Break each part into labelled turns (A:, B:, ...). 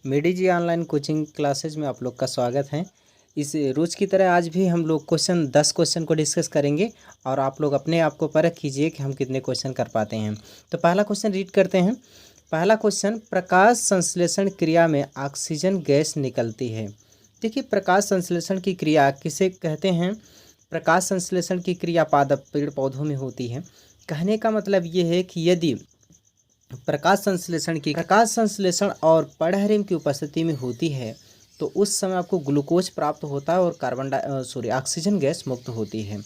A: मेडी जी online coaching classes में आप लोग का स्वागत है। इस रोज़ की तरह आज भी हम लोग 10 क्वेश्चन को डिस्कस करेंगे और आप लोग अपने आप को परख कीजिए कि हम कितने क्वेश्चन कर पाते हैं। तो पहला क्वेश्चन रीड करते हैं। पहला क्वेश्चन, प्रकाश संश्लेषण क्रिया में ऑक्सीजन गैस निकलती है। देखिए, प्रकाश संश्लेषण की क्रिया किसे कहते हैं? प्रकाश संश्लेषण की क्रिया पादप पेड़ पौधों में होती है। कहने का मतलब ये है कि यदि प्रकाश संश्लेषण और पर्णहरिम की उपस्थिति में होती है तो उस समय आपको ग्लूकोज प्राप्त होता है और ऑक्सीजन गैस मुक्त होती है।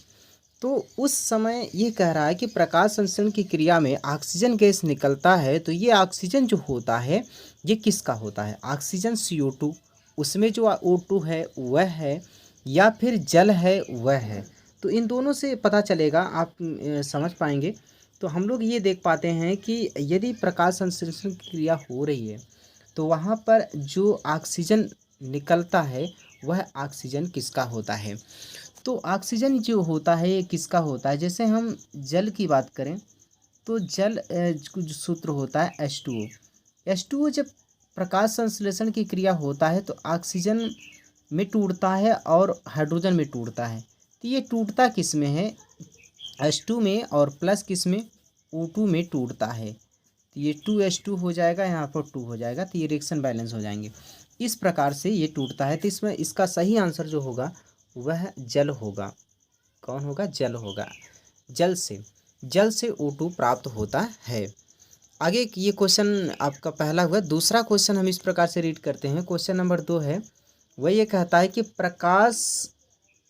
A: तो उस समय ये कह रहा है कि प्रकाश संश्लेषण की क्रिया में ऑक्सीजन गैस निकलता है, तो ये ऑक्सीजन जो होता है ये किसका होता है? ऑक्सीजन CO2, उसमें जो O2 है वह है, या फिर जल है वह है। तो इन दोनों से पता चलेगा, आप समझ पाएंगे। तो हम लोग ये देख पाते हैं कि यदि प्रकाश संश्लेषण की क्रिया हो रही है तो वहाँ पर जो ऑक्सीजन निकलता है वह ऑक्सीजन किसका होता है? तो ऑक्सीजन जो होता है ये किसका होता है? जैसे हम जल की बात करें तो जल जो सूत्र होता है H2O। H2O जब प्रकाश संश्लेषण की क्रिया होता है तो ऑक्सीजन में टूटता है और हाइड्रोजन में टूटता है। तो ये टूटता किस में है? H2 में, और प्लस किस में? O2 में टूटता है। तो ये 2H2 हो जाएगा, यहाँ पर 2 हो जाएगा, तो ये रिएक्शन बैलेंस हो जाएंगे। इस प्रकार से ये टूटता है। तो इसमें इसका सही आंसर जो होगा वह जल होगा। कौन होगा? जल होगा। जल से O2 प्राप्त होता है। आगे ये क्वेश्चन आपका पहला हुआ। दूसरा क्वेश्चन हम इस प्रकार से रीड करते हैं। क्वेश्चन नंबर 2 है, वह ये कहता है कि प्रकाश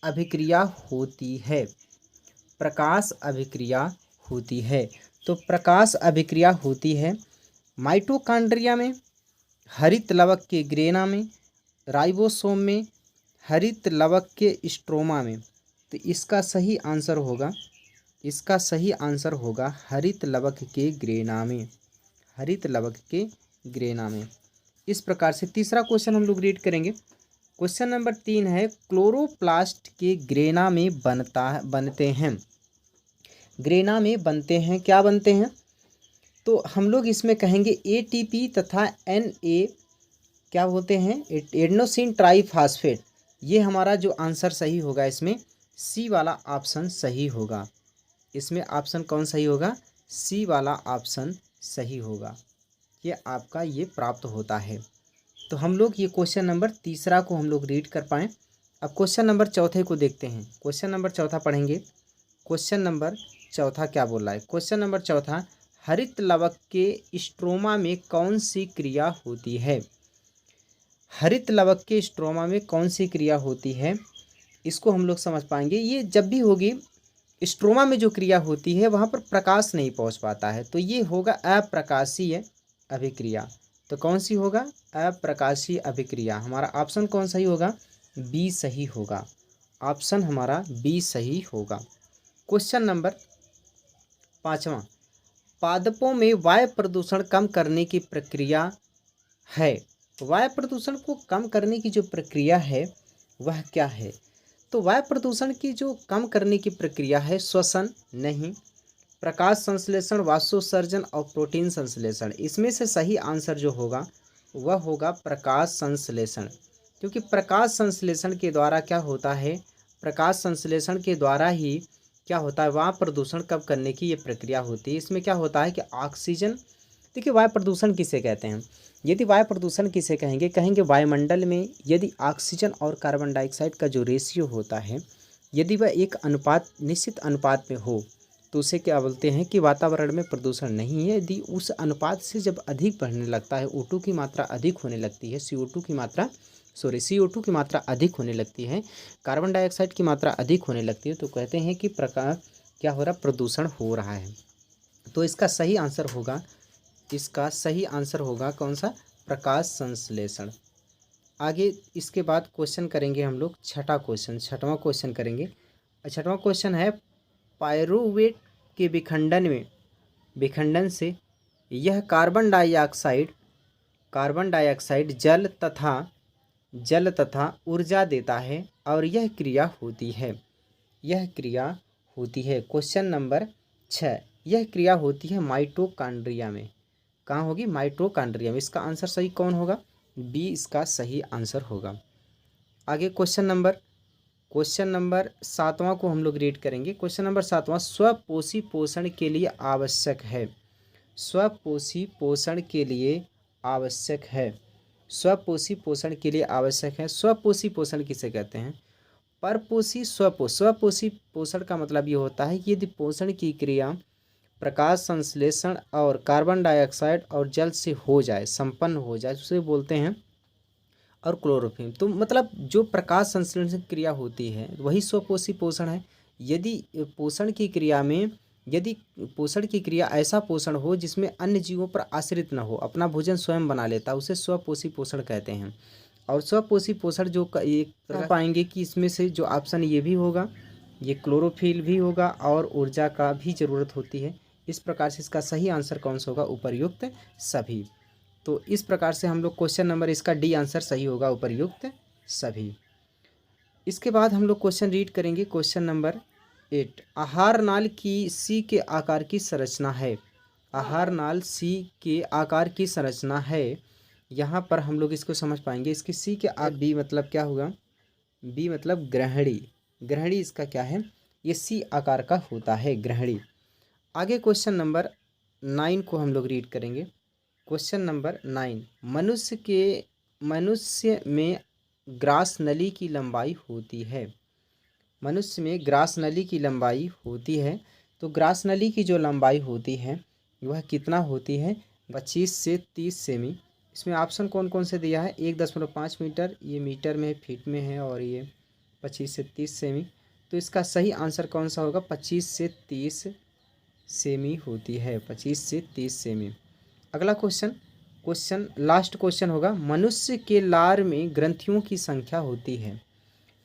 A: अभिक्रिया होती है। प्रकाश अभिक्रिया होती है। तो प्रकाश अभिक्रिया होती है माइटोकॉन्ड्रिया में, हरित लवक के ग्रेना में, राइबोसोम में, हरित लवक के स्ट्रोमा में। तो इसका सही आंसर होगा हरित लवक के ग्रेना में। हरित लवक के ग्रेना में। इस प्रकार से तीसरा क्वेश्चन हम लोग रीड करेंगे। क्वेश्चन नंबर 3 है, क्लोरोप्लास्ट के ग्रेना में बनते हैं। ग्रेना में बनते हैं, क्या बनते हैं? तो हम लोग इसमें कहेंगे ATP तथा Na क्या होते हैं? Adenosine triphosphate. ये हमारा जो आंसर सही होगा इसमें C वाला ऑप्शन सही होगा। इसमें ऑप्शन कौन सही होगा? C वाला ऑप्शन सही होगा। ये आपका ये प्राप्त होता है। तो हम लोग ये क्वेश्चन नंबर तीसरा को हम लोग रीड कर पाएँ। अब क्वेश्चन नंबर चौथे को देखते हैं। क्वेश्चन नंबर चौथा पढ़ेंगे। क्वेश्चन नंबर चौथा क्या बोल रहा है? क्वेश्चन नंबर चौथा, हरित लवक के स्ट्रोमा में कौन सी क्रिया होती है? हरित लवक के स्ट्रोमा में कौन सी क्रिया होती है, इसको हम लोग समझ पाएंगे। ये जब भी होगी स्ट्रोमा में जो क्रिया होती है वहाँ पर प्रकाश नहीं पहुँच पाता है, तो ये होगा अप्रकाशीय अभिक्रिया। तो कौन सी होगा? अप्रकाशीय अभिक्रिया। हमारा ऑप्शन कौन सही होगा? बी सही होगा। ऑप्शन हमारा बी सही होगा। क्वेश्चन नंबर 5वां, पादपों में वायु प्रदूषण कम करने की प्रक्रिया है। वायु प्रदूषण को कम करने की जो प्रक्रिया है वह क्या है? तो वायु प्रदूषण की जो कम करने की प्रक्रिया है, श्वसन नहीं, प्रकाश संश्लेषण, वाष्पोत्सर्जन और प्रोटीन संश्लेषण। इसमें से सही आंसर जो होगा वह होगा प्रकाश संश्लेषण। क्योंकि प्रकाश संश्लेषण के द्वारा क्या होता है? प्रकाश संश्लेषण के द्वारा ही क्या होता है? वायु प्रदूषण कम करने की ये प्रक्रिया होती है। इसमें क्या होता है कि ऑक्सीजन, देखिए वायु प्रदूषण किसे कहते हैं? यदि वायु प्रदूषण किसे कहेंगे? कहेंगे वायुमंडल में यदि ऑक्सीजन और कार्बन डाइऑक्साइड का जो रेशियो होता है, यदि वह एक निश्चित अनुपात में हो तो उसे क्या बोलते हैं कि वातावरण में प्रदूषण नहीं है। यदि उस अनुपात से जब अधिक बढ़ने लगता है, O2 की मात्रा अधिक होने लगती है, CO2 की मात्रा CO2 की मात्रा अधिक होने लगती है, कार्बन डाइऑक्साइड की मात्रा अधिक होने लगती है, तो कहते हैं कि प्रकाश क्या हो रहा? प्रदूषण हो रहा है। तो इसका सही आंसर होगा कौन सा? प्रकाश संश्लेषण। आगे इसके बाद क्वेश्चन करेंगे हम लोग छठवां क्वेश्चन करेंगे। छठवां क्वेश्चन है, पायरुवेट के विखंडन से यह कार्बन डाइऑक्साइड जल तथा ऊर्जा देता है और यह क्रिया होती है। क्वेश्चन नंबर 6, यह क्रिया होती है माइटोकॉन्ड्रिया में। कहाँ होगी? माइटोकॉन्ड्रिया में। इसका आंसर सही कौन होगा? बी इसका सही आंसर होगा। आगे क्वेश्चन नंबर 7वां को हम लोग रीड करेंगे। क्वेश्चन नंबर 7वां, स्वपोषी पोषण के लिए आवश्यक है। स्वपोषी पोषण के लिए आवश्यक है। स्वपोषी पोषण के लिए आवश्यक है। स्वपोषी पोषण किसे कहते हैं? परपोषी, स्वपोषी पोषण का मतलब ये होता है कि यदि पोषण की क्रिया प्रकाश संश्लेषण और कार्बन डाइऑक्साइड और जल से हो जाए, संपन्न हो जाए, उसे बोलते हैं। और क्लोरोफिल, तो मतलब जो प्रकाश संश्लेषण क्रिया होती है वही स्वपोषी पोषण है। यदि पोषण की क्रिया में यदि पोषण की क्रिया ऐसा पोषण हो जिसमें अन्य जीवों पर आश्रित न हो, अपना भोजन स्वयं बना लेता, उसे स्वपोषी पोषण कहते हैं। और स्वपोषी पोषण जो एक पाएंगे कि इसमें से जो ऑप्शन ये भी होगा, ये क्लोरोफिल भी होगा और ऊर्जा का भी ज़रूरत होती है। इस प्रकार से इसका सही आंसर कौन सा होगा? उपर्युक्त सभी। तो इस प्रकार से हम लोग क्वेश्चन नंबर, इसका डी आंसर सही होगा, उपर्युक्त सभी। इसके बाद हम लोग क्वेश्चन रीड करेंगे। क्वेश्चन नंबर 8, आहार नाल की सी के आकार की संरचना है। आहार नाल सी के आकार की संरचना है। यहाँ पर हम लोग इसको समझ पाएंगे। इसकी सी के बी मतलब क्या होगा? बी मतलब ग्रहणी। ग्रहणी इसका क्या है? ये सी आकार का होता है, ग्रहणी। आगे क्वेश्चन नंबर 9 को हम लोग रीड करेंगे। क्वेश्चन नंबर 9, मनुष्य में ग्रास नली की लंबाई होती है। मनुष्य में ग्रास नली की लंबाई होती है। तो ग्रास नली की जो लंबाई होती है वह कितना होती है? 25 से 30 सेमी। इसमें ऑप्शन कौन कौन से दिया है? 1.5 मीटर, ये मीटर में, फीट में है, और ये 25 से 30 सेमी। तो इसका सही आंसर कौन सा होगा? 25 से 30 सेमी होती है, 25 से 30 सेमी। अगला क्वेश्चन लास्ट क्वेश्चन होगा। मनुष्य के लार में ग्रंथियों की संख्या होती है।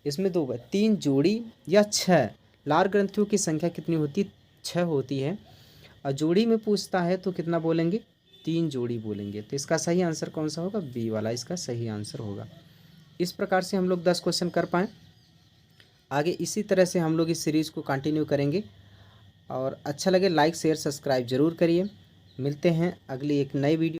A: इसमें 2 3 जोड़ी या 6 लार ग्रंथियों की संख्या कितनी होती है? 6 होती है। और जोड़ी में पूछता है तो कितना बोलेंगे? 3 जोड़ी बोलेंगे। तो इसका सही आंसर कौन सा होगा? बी वाला इसका सही आंसर होगा। इस प्रकार से हम लोग 10 क्वेश्चन कर पाएँ। आगे इसी तरह से हम लोग इस सीरीज़ को कंटिन्यू करेंगे। और अच्छा लगे लाइक शेयर सब्सक्राइब ज़रूर करिए। मिलते हैं अगली एक नई वीडियो।